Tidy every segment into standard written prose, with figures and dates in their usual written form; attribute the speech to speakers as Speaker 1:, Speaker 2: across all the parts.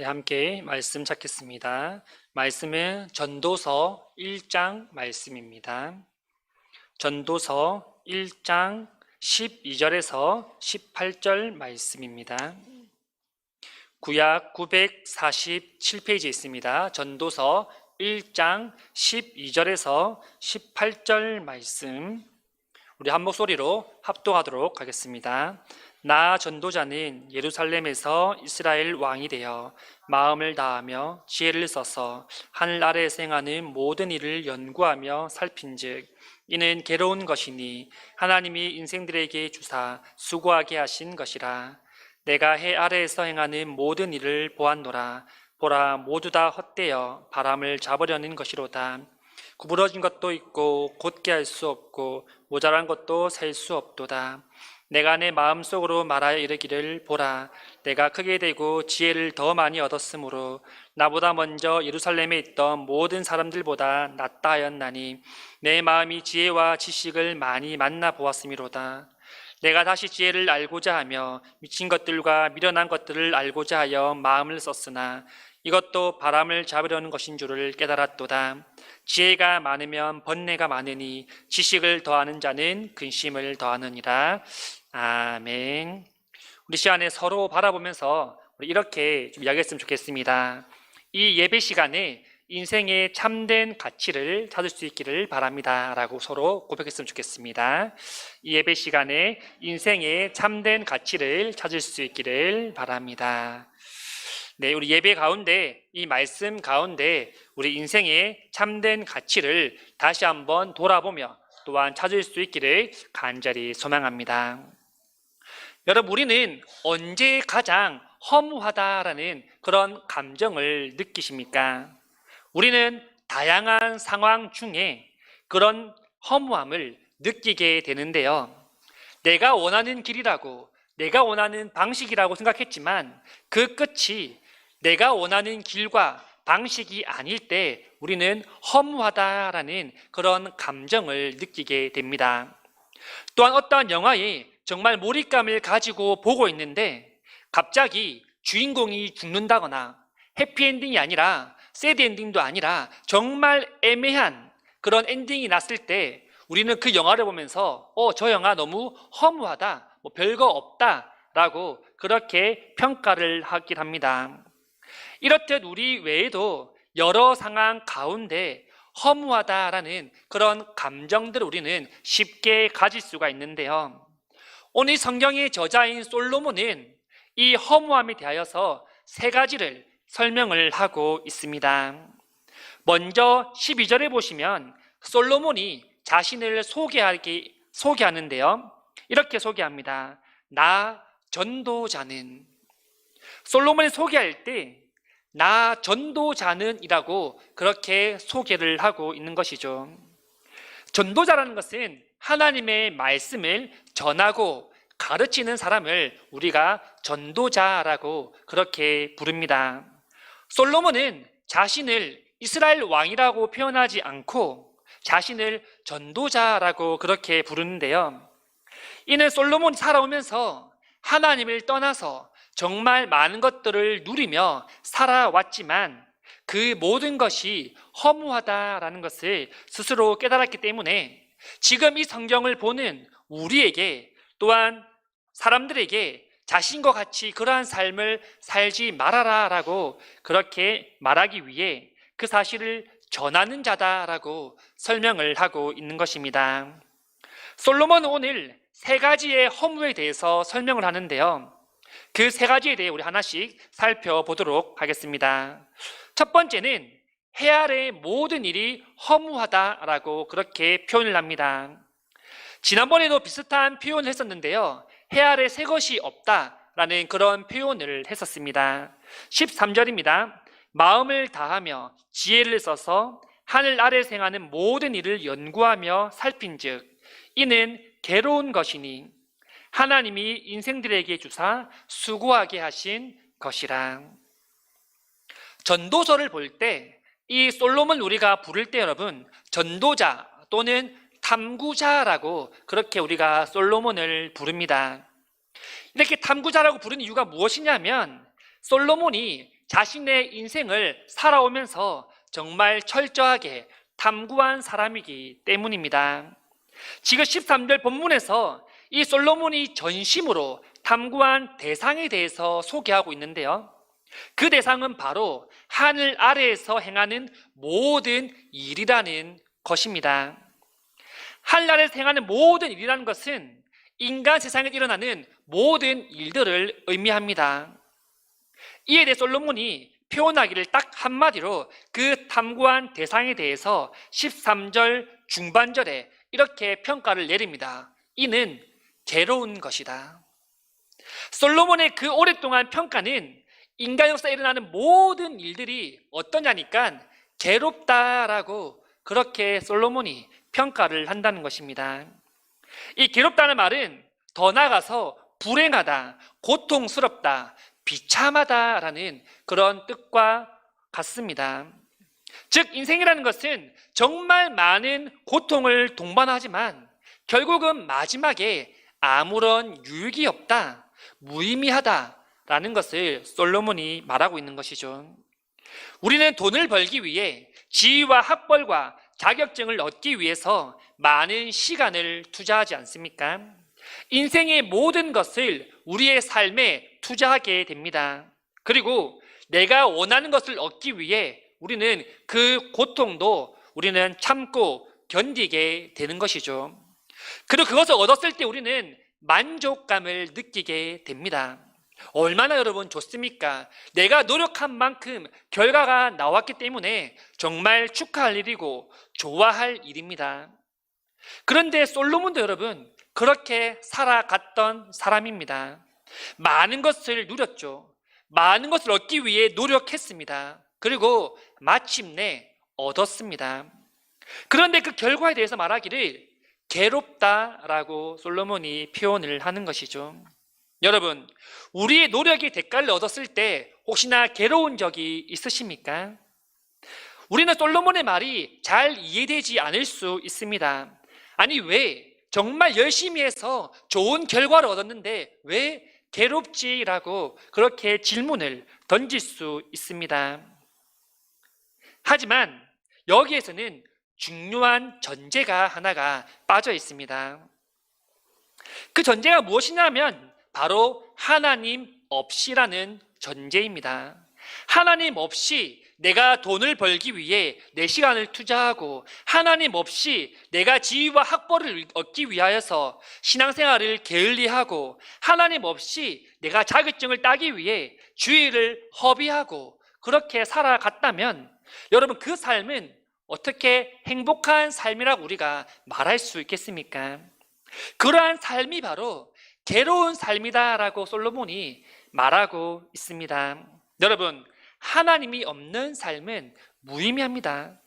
Speaker 1: 네, 함께 말씀 찾겠습니다. 말씀은 전도서 1장 말씀입니다. 전도서 1장 12절에서 18절 말씀입니다. 구약 947페이지에 있습니다. 전도서 1장 12절에서 18절 말씀, 우리 한 목소리로 합독하도록 하겠습니다. 나 전도자는 예루살렘에서 이스라엘 왕이 되어 마음을 다하며 지혜를 써서 하늘 아래 생하는 모든 일을 연구하며 살핀즉 이는 괴로운 것이니 하나님이 인생들에게 주사 수고하게 하신 것이라. 내가 해 아래에서 행하는 모든 일을 보았노라. 보라, 모두 다 헛되어 바람을 잡으려는 것이로다. 구부러진 것도 있고 곧게 할 수 없고 모자란 것도 셀 수 없도다. 내가 내 마음속으로 말하여 이르기를, 보라, 내가 크게 되고 지혜를 더 많이 얻었으므로 나보다 먼저 예루살렘에 있던 모든 사람들보다 낫다 하였나니 내 마음이 지혜와 지식을 많이 만나 보았음이로다. 내가 다시 지혜를 알고자 하며 미친 것들과 미련한 것들을 알고자 하여 마음을 썼으나 이것도 바람을 잡으려는 것인 줄을 깨달았도다. 지혜가 많으면 번뇌가 많으니 지식을 더하는 자는 근심을 더하느니라. 아멘. 우리 시간에 서로 바라보면서 우리 이렇게 좀 이야기했으면 좋겠습니다. 이 예배 시간에 인생의 참된 가치를 찾을 수 있기를 바랍니다 라고 서로 고백했으면 좋겠습니다. 이 예배 시간에 인생의 참된 가치를 찾을 수 있기를 바랍니다. 네, 우리 예배 가운데, 이 말씀 가운데 우리 인생의 참된 가치를 다시 한번 돌아보며 또한 찾을 수 있기를 간절히 소망합니다. 여러분, 우리는 언제 가장 허무하다라는 그런 감정을 느끼십니까? 우리는 다양한 상황 중에 그런 허무함을 느끼게 되는데요. 내가 원하는 길이라고, 내가 원하는 방식이라고 생각했지만 그 끝이 내가 원하는 길과 방식이 아닐 때 우리는 허무하다라는 그런 감정을 느끼게 됩니다. 또한 어떠한 영화에 정말 몰입감을 가지고 보고 있는데 갑자기 주인공이 죽는다거나 해피엔딩이 아니라 새드엔딩도 아니라 정말 애매한 그런 엔딩이 났을 때 우리는 그 영화를 보면서 저 영화 너무 허무하다, 별거 없다 라고 그렇게 평가를 하긴 합니다. 이렇듯 우리 외에도 여러 상황 가운데 허무하다라는 그런 감정들을 우리는 쉽게 가질 수가 있는데요. 오늘 성경의 저자인 솔로몬은 이 허무함에 대하여서 세 가지를 설명을 하고 있습니다. 먼저 12절에 보시면 솔로몬이 자신을 소개하는데요. 이렇게 소개합니다. 나 전도자는. 솔로몬이 소개할 때 나 전도자는 이라고 그렇게 소개를 하고 있는 것이죠. 전도자라는 것은 하나님의 말씀을 전하고 가르치는 사람을 우리가 전도자라고 그렇게 부릅니다. 솔로몬은 자신을 이스라엘 왕이라고 표현하지 않고 자신을 전도자라고 그렇게 부르는데요. 이는 솔로몬이 살아오면서 하나님을 떠나서 정말 많은 것들을 누리며 살아왔지만 그 모든 것이 허무하다라는 것을 스스로 깨달았기 때문에 지금 이 성경을 보는 우리에게 또한 사람들에게 자신과 같이 그러한 삶을 살지 말아라라고 그렇게 말하기 위해 그 사실을 전하는 자다라고 설명을 하고 있는 것입니다. 솔로몬은 오늘 세 가지의 허무에 대해서 설명을 하는데요. 그 세 가지에 대해 우리 하나씩 살펴보도록 하겠습니다. 첫 번째는 해 아래의 모든 일이 허무하다라고 그렇게 표현을 합니다. 지난번에도 비슷한 표현을 했었는데요. 해 아래 새 것이 없다라는 그런 표현을 했었습니다. 13절입니다. 마음을 다하며 지혜를 써서 하늘 아래 생하는 모든 일을 연구하며 살핀즉 이는 괴로운 것이니 하나님이 인생들에게 주사 수고하게 하신 것이라. 전도서를 볼 때 이 솔로몬을 우리가 부를 때 여러분 전도자 또는 탐구자라고 그렇게 우리가 솔로몬을 부릅니다. 이렇게 탐구자라고 부르는 이유가 무엇이냐면 솔로몬이 자신의 인생을 살아오면서 정말 철저하게 탐구한 사람이기 때문입니다. 지금 13절 본문에서 이 솔로몬이 전심으로 탐구한 대상에 대해서 소개하고 있는데요. 그 대상은 바로 하늘 아래에서 행하는 모든 일이라는 것입니다. 하늘 아래에서 행하는 모든 일이라는 것은 인간 세상에 일어나는 모든 일들을 의미합니다. 이에 대해 솔로몬이 표현하기를 딱 한마디로 그 탐구한 대상에 대해서 13절 중반절에 이렇게 평가를 내립니다. 이는 괴로운 것이다. 솔로몬의 그 오랫동안 평가는 인간 역사에 일어나는 모든 일들이 어떠냐니까 괴롭다라고 그렇게 솔로몬이 평가를 한다는 것입니다. 이 괴롭다는 말은 더 나아가서 불행하다, 고통스럽다, 비참하다라는 그런 뜻과 같습니다. 즉 인생이라는 것은 정말 많은 고통을 동반하지만 결국은 마지막에 아무런 유익이 없다, 무의미하다라는 것을 솔로몬이 말하고 있는 것이죠. 우리는 돈을 벌기 위해 지위와 학벌과 자격증을 얻기 위해서 많은 시간을 투자하지 않습니까? 인생의 모든 것을 우리의 삶에 투자하게 됩니다. 그리고 내가 원하는 것을 얻기 위해 우리는 그 고통도 우리는 참고 견디게 되는 것이죠. 그리고 그것을 얻었을 때 우리는 만족감을 느끼게 됩니다. 얼마나 여러분 좋습니까? 내가 노력한 만큼 결과가 나왔기 때문에 정말 축하할 일이고 좋아할 일입니다. 그런데 솔로몬도 여러분 그렇게 살아갔던 사람입니다. 많은 것을 누렸죠. 많은 것을 얻기 위해 노력했습니다. 그리고 마침내 얻었습니다. 그런데 그 결과에 대해서 말하기를 괴롭다라고 솔로몬이 표현을 하는 것이죠. 여러분, 우리의 노력이 대가를 얻었을 때 혹시나 괴로운 적이 있으십니까? 우리는 솔로몬의 말이 잘 이해되지 않을 수 있습니다. 아니 왜 정말 열심히 해서 좋은 결과를 얻었는데 왜 괴롭지라고 그렇게 질문을 던질 수 있습니다. 하지만 여기에서는 중요한 전제가 하나가 빠져 있습니다. 그 전제가 무엇이냐면 바로 하나님 없이라는 전제입니다. 하나님 없이 내가 돈을 벌기 위해 내 시간을 투자하고 하나님 없이 내가 지위와 학벌을 얻기 위하여서 신앙생활을 게을리하고 하나님 없이 내가 자격증을 따기 위해 주의를 허비하고 그렇게 살아갔다면 여러분 그 삶은 어떻게 행복한 삶이라고 우리가 말할 수 있겠습니까? 그러한 삶이 바로 괴로운 삶이다라고 솔로몬이 말하고 있습니다. 여러분 하나님이 없는 삶은 무의미합니다.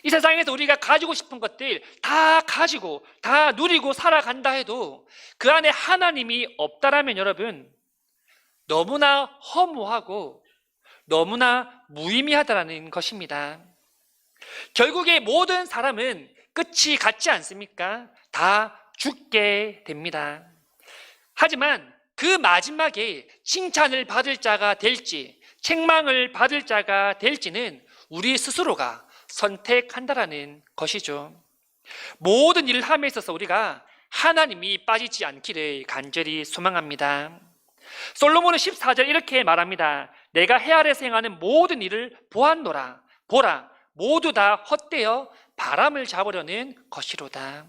Speaker 1: 이 세상에서 우리가 가지고 싶은 것들 다 가지고 다 누리고 살아간다 해도 그 안에 하나님이 없다라면 여러분 너무나 허무하고 너무나 무의미하다라는 것입니다. 결국에 모든 사람은 끝이 같지 않습니까? 다 죽게 됩니다. 하지만 그 마지막에 칭찬을 받을 자가 될지 책망을 받을 자가 될지는 우리 스스로가 선택한다라는 것이죠. 모든 일을 함에 있어서 우리가 하나님이 빠지지 않기를 간절히 소망합니다. 솔로몬은 14절 이렇게 말합니다. 내가 해 아래에서 행하는 모든 일을 보았노라. 보라, 모두 다 헛되어 바람을 잡으려는 것이로다.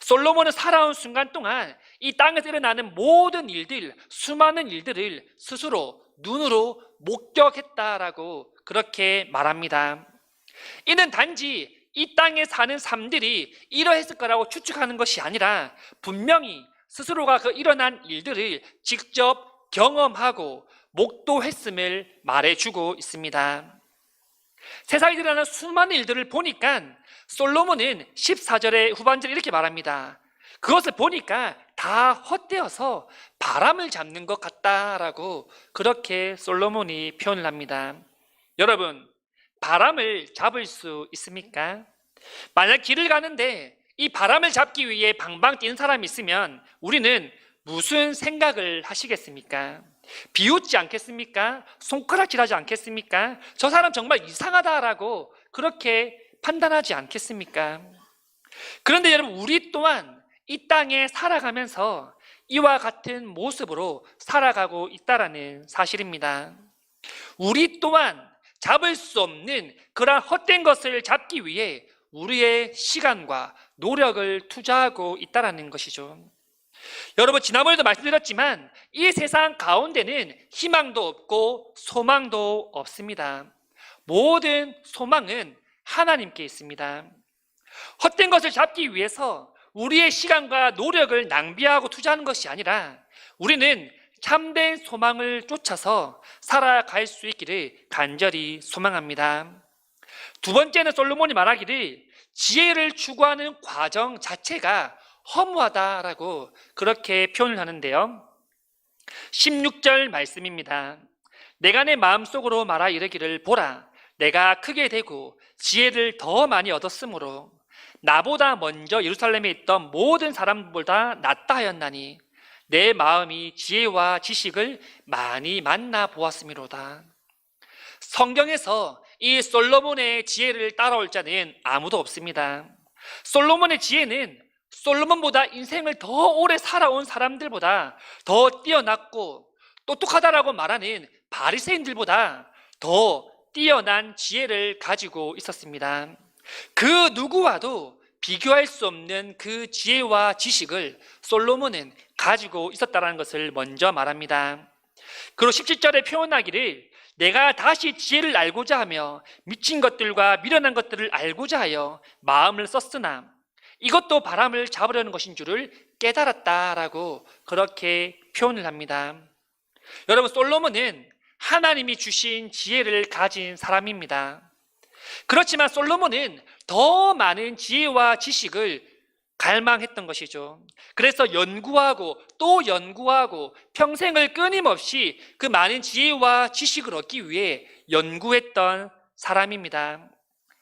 Speaker 1: 솔로몬은 살아온 순간 동안 이 땅에서 일어나는 모든 일들, 수많은 일들을 스스로 눈으로 목격했다라고 그렇게 말합니다. 이는 단지 이 땅에 사는 삶들이 이러했을 거라고 추측하는 것이 아니라 분명히 스스로가 그 일어난 일들을 직접 경험하고 목도했음을 말해주고 있습니다. 세상에 일어나는 수많은 일들을 보니까 솔로몬은 14절의 후반절에 이렇게 말합니다. 그것을 보니까 다 헛되어서 바람을 잡는 것 같다라고 그렇게 솔로몬이 표현을 합니다. 여러분, 바람을 잡을 수 있습니까? 만약 길을 가는데 이 바람을 잡기 위해 방방 뛰는 사람이 있으면 우리는 무슨 생각을 하시겠습니까? 비웃지 않겠습니까? 손가락질하지 않겠습니까? 저 사람 정말 이상하다라고 그렇게 판단하지 않겠습니까? 그런데 여러분, 우리 또한 이 땅에 살아가면서 이와 같은 모습으로 살아가고 있다라는 사실입니다. 우리 또한 잡을 수 없는 그러한 헛된 것을 잡기 위해 우리의 시간과 노력을 투자하고 있다라는 것이죠. 여러분, 지난번에도 말씀드렸지만 이 세상 가운데는 희망도 없고 소망도 없습니다. 모든 소망은 하나님께 있습니다. 헛된 것을 잡기 위해서 우리의 시간과 노력을 낭비하고 투자하는 것이 아니라 우리는 참된 소망을 쫓아서 살아갈 수 있기를 간절히 소망합니다. 두 번째는 솔로몬이 말하기를 지혜를 추구하는 과정 자체가 허무하다라고 그렇게 표현을 하는데요. 16절 말씀입니다. 내가 내 마음속으로 말하 이르기를 보라, 내가 크게 되고 지혜를 더 많이 얻었으므로 나보다 먼저 예루살렘에 있던 모든 사람보다 낫다 하였나니 내 마음이 지혜와 지식을 많이 만나 보았음이로다. 성경에서 이 솔로몬의 지혜를 따라올 자는 아무도 없습니다. 솔로몬의 지혜는 솔로몬보다 인생을 더 오래 살아온 사람들보다 더 뛰어났고 똑똑하다라고 말하는 바리새인들보다 더 뛰어난 지혜를 가지고 있었습니다. 그 누구와도 비교할 수 없는 그 지혜와 지식을 솔로몬은 가지고 있었다는 것을 먼저 말합니다. 그리고 17절에 표현하기를 내가 다시 지혜를 알고자 하며 미친 것들과 미련한 것들을 알고자 하여 마음을 썼으나 이것도 바람을 잡으려는 것인 줄을 깨달았다라고 그렇게 표현을 합니다. 여러분, 솔로몬은 하나님이 주신 지혜를 가진 사람입니다. 그렇지만 솔로몬은 더 많은 지혜와 지식을 갈망했던 것이죠. 그래서 연구하고 또 연구하고 평생을 끊임없이 그 많은 지혜와 지식을 얻기 위해 연구했던 사람입니다.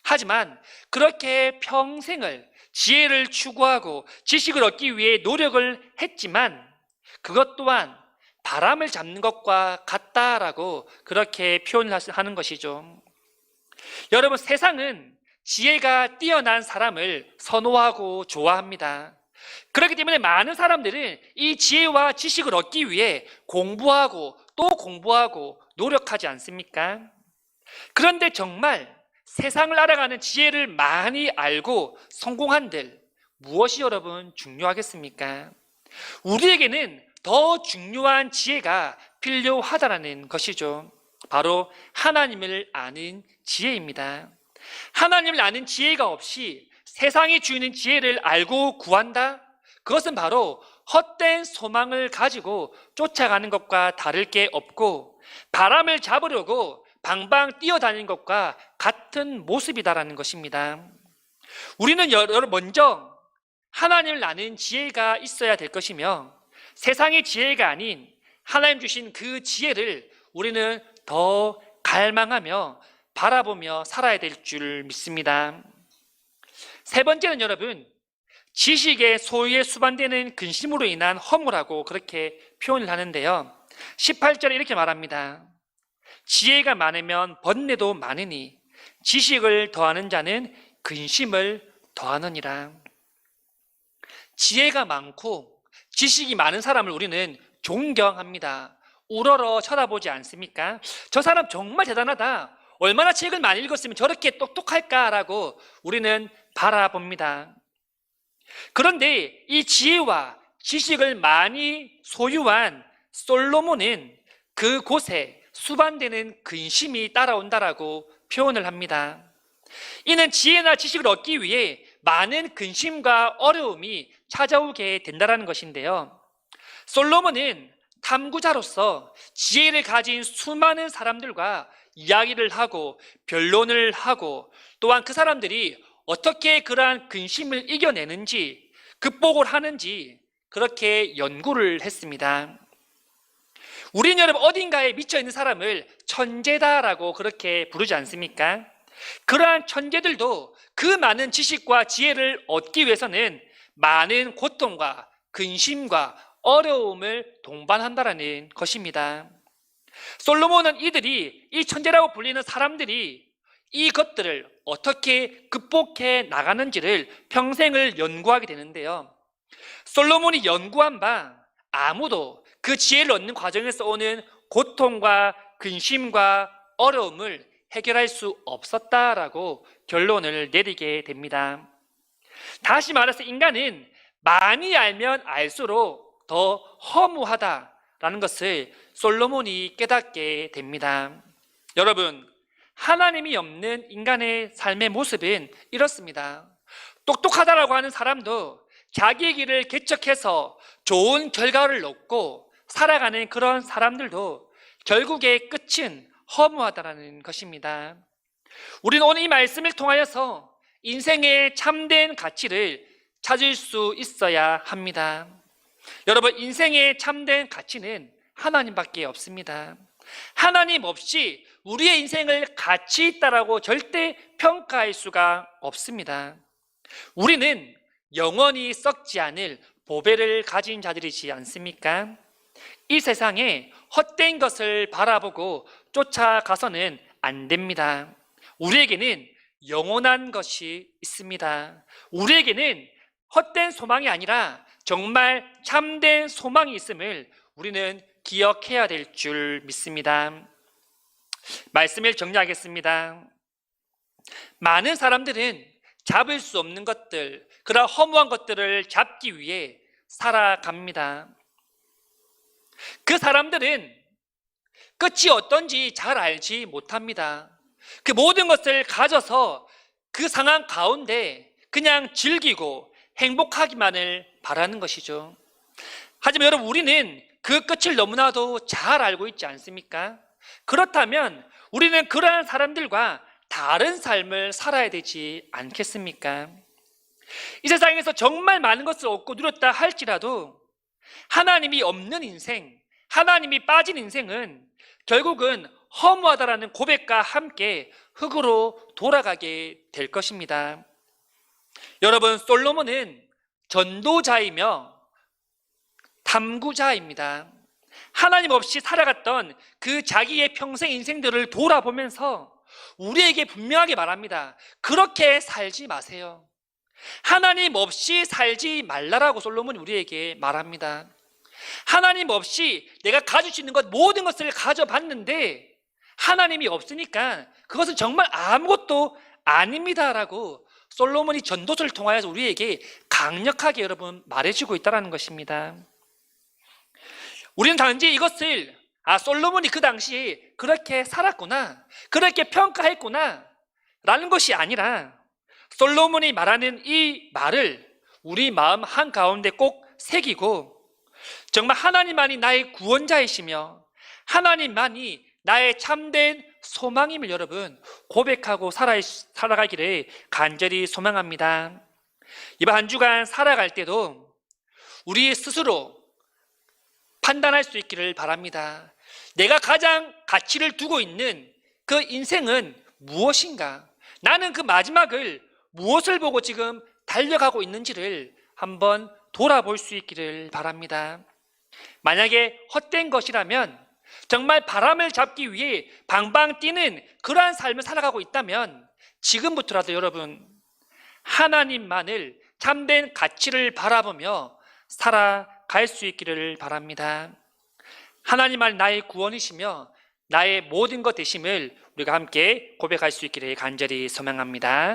Speaker 1: 하지만 그렇게 평생을 지혜를 추구하고 지식을 얻기 위해 노력을 했지만 그것 또한 바람을 잡는 것과 같다라고 그렇게 표현하는 것이죠. 여러분, 세상은 지혜가 뛰어난 사람을 선호하고 좋아합니다. 그렇기 때문에 많은 사람들은 이 지혜와 지식을 얻기 위해 공부하고 또 공부하고 노력하지 않습니까? 그런데 정말 세상을 알아가는 지혜를 많이 알고 성공한들 무엇이 여러분 중요하겠습니까? 우리에게는 더 중요한 지혜가 필요하다는 것이죠. 바로 하나님을 아는 지혜입니다. 하나님을 아는 지혜가 없이 세상이 주는 지혜를 알고 구한다? 그것은 바로 헛된 소망을 가지고 쫓아가는 것과 다를 게 없고 바람을 잡으려고 방방 뛰어다니는 것과 같은 모습이다라는 것입니다. 우리는 먼저 하나님을 아는 지혜가 있어야 될 것이며 세상의 지혜가 아닌 하나님 주신 그 지혜를 우리는 더 갈망하며 바라보며 살아야 될 줄 믿습니다. 세 번째는 여러분, 지식의 소유에 수반되는 근심으로 인한 허무라고 그렇게 표현을 하는데요. 18절에 이렇게 말합니다. 지혜가 많으면 번뇌도 많으니 지식을 더하는 자는 근심을 더하느니라. 지혜가 많고 지식이 많은 사람을 우리는 존경합니다. 우러러 쳐다보지 않습니까? 저 사람 정말 대단하다. 얼마나 책을 많이 읽었으면 저렇게 똑똑할까라고 우리는 바라봅니다. 그런데 이 지혜와 지식을 많이 소유한 솔로몬은 그곳에 수반되는 근심이 따라온다라고 표현을 합니다. 이는 지혜나 지식을 얻기 위해 많은 근심과 어려움이 찾아오게 된다는 것인데요. 솔로몬은 탐구자로서 지혜를 가진 수많은 사람들과 이야기를 하고 변론을 하고 또한 그 사람들이 어떻게 그러한 근심을 이겨내는지 극복을 하는지 그렇게 연구를 했습니다. 우리는 여러분 어딘가에 미쳐있는 사람을 천재다라고 그렇게 부르지 않습니까? 그러한 천재들도 그 많은 지식과 지혜를 얻기 위해서는 많은 고통과 근심과 어려움을 동반한다는 것입니다. 솔로몬은 이들이 이 천재라고 불리는 사람들이 이것들을 어떻게 극복해 나가는지를 평생을 연구하게 되는데요. 솔로몬이 연구한 바 아무도 그 지혜를 얻는 과정에서 오는 고통과 근심과 어려움을 해결할 수 없었다라고 결론을 내리게 됩니다. 다시 말해서 인간은 많이 알면 알수록 더 허무하다라는 것을 솔로몬이 깨닫게 됩니다. 여러분, 하나님이 없는 인간의 삶의 모습은 이렇습니다. 똑똑하다라고 하는 사람도 자기의 길을 개척해서 좋은 결과를 얻고 살아가는 그런 사람들도 결국의 끝은 허무하다라는 것입니다. 우리는 오늘 이 말씀을 통하여서 인생의 참된 가치를 찾을 수 있어야 합니다. 여러분, 인생의 참된 가치는 하나님밖에 없습니다. 하나님 없이 우리의 인생을 가치 있다라고 절대 평가할 수가 없습니다. 우리는 영원히 썩지 않을 보배를 가진 자들이지 않습니까? 이 세상에 헛된 것을 바라보고 쫓아가서는 안 됩니다. 우리에게는 영원한 것이 있습니다. 우리에게는 헛된 소망이 아니라 정말 참된 소망이 있음을 우리는 기억해야 될 줄 믿습니다. 말씀을 정리하겠습니다. 많은 사람들은 잡을 수 없는 것들, 그런 허무한 것들을 잡기 위해 살아갑니다. 그 사람들은 끝이 어떤지 잘 알지 못합니다. 그 모든 것을 가져서 그 상황 가운데 그냥 즐기고 행복하기만을 바라는 것이죠. 하지만 여러분, 우리는 그 끝을 너무나도 잘 알고 있지 않습니까? 그렇다면 우리는 그러한 사람들과 다른 삶을 살아야 되지 않겠습니까? 이 세상에서 정말 많은 것을 얻고 누렸다 할지라도 하나님이 없는 인생, 하나님이 빠진 인생은 결국은 허무하다라는 고백과 함께 흙으로 돌아가게 될 것입니다. 여러분, 솔로몬은 전도자이며 탐구자입니다. 하나님 없이 살아갔던 그 자기의 평생 인생들을 돌아보면서 우리에게 분명하게 말합니다. 그렇게 살지 마세요. 하나님 없이 살지 말라라고 솔로몬이 우리에게 말합니다. 하나님 없이 내가 가질 수 있는 것 모든 것을 가져봤는데 하나님이 없으니까 그것은 정말 아무것도 아닙니다라고 솔로몬이 전도서를 통하여서 우리에게 강력하게 여러분 말해주고 있다는 것입니다. 우리는 단지 이것을 솔로몬이 그 당시에 그렇게 살았구나, 그렇게 평가했구나 라는 것이 아니라 솔로몬이 말하는 이 말을 우리 마음 한가운데 꼭 새기고 정말 하나님만이 나의 구원자이시며 하나님만이 나의 참된 소망임을 여러분 고백하고 살아가기를 간절히 소망합니다. 이번 한 주간 살아갈 때도 우리 스스로 판단할 수 있기를 바랍니다. 내가 가장 가치를 두고 있는 그 인생은 무엇인가? 나는 그 마지막을 무엇을 보고 지금 달려가고 있는지를 한번 돌아볼 수 있기를 바랍니다. 만약에 헛된 것이라면 정말 바람을 잡기 위해 방방 뛰는 그러한 삶을 살아가고 있다면 지금부터라도 여러분 하나님만을 참된 가치를 바라보며 살아갈 수 있기를 바랍니다. 하나님만 나의 구원이시며 나의 모든 것 되심을 우리가 함께 고백할 수 있기를 간절히 소망합니다.